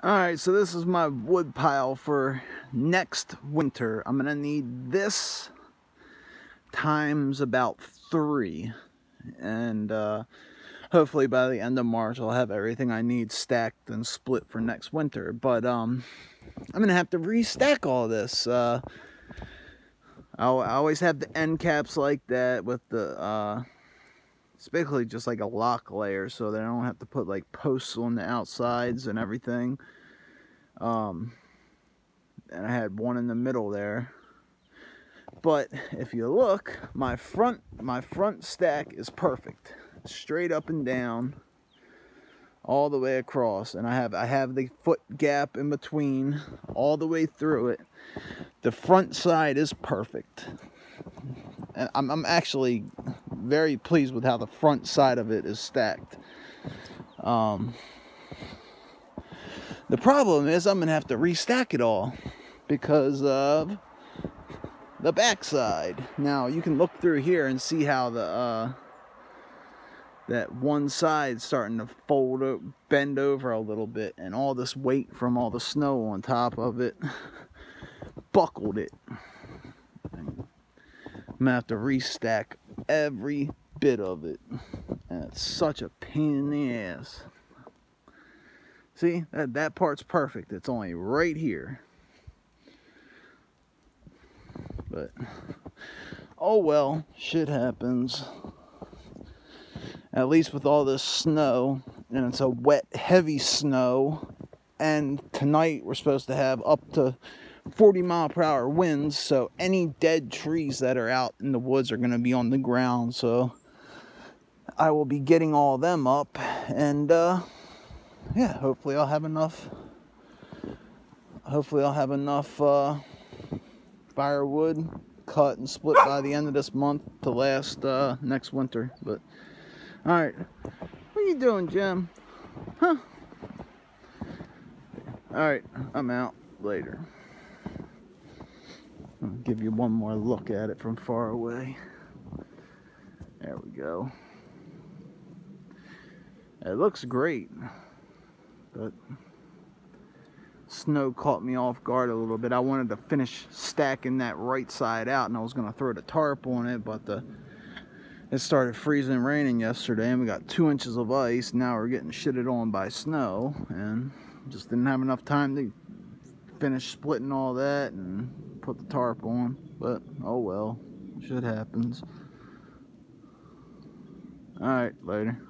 Alright, so this is my wood pile for next winter. I'm gonna need this times about 3, and hopefully by the end of March I'll have everything I need stacked and split for next winter. But I'm gonna have to restack all this. I always have the end caps like that with the it's basically just like a lock layer so that I don't have to put like posts on the outsides and everything. And I had one in the middle there. But if you look, my front stack is perfect, straight up and down, all the way across, and I have the foot gap in between, all the way through it. The front side is perfect, and I'm actually very pleased with how the front side of it is stacked. The problem is I'm gonna have to restack it all because of the backside. Now you can look through here and see how the that one side's starting to bend over a little bit, and all this weight from all the snow on top of it buckled it. I'm gonna have to restack every bit of it, and it's such a pain in the ass. See, that part's perfect. It's only right here. But oh well, shit happens. At least with all this snow, and it's a wet, heavy snow, and tonight we're supposed to have up to 40-mile-per-hour winds, so any dead trees that are out in the woods are going to be on the ground, so I will be getting all of them up, and yeah, hopefully I'll have enough firewood cut and split by the end of this month to last next winter. But alright, what are you doing, Jim? Huh? Alright, I'm out. Later. I'll give you one more look at it from far away. There we go. It looks great, but snow caught me off guard a little bit. I wanted to finish stacking that right side out, and I was going to throw the tarp on it, but it started freezing and raining yesterday, and we got 2 inches of ice. Now we're getting shitted on by snow, and just didn't have enough time to finish splitting all that and put the tarp on. But oh well, shit happens. Alright, later.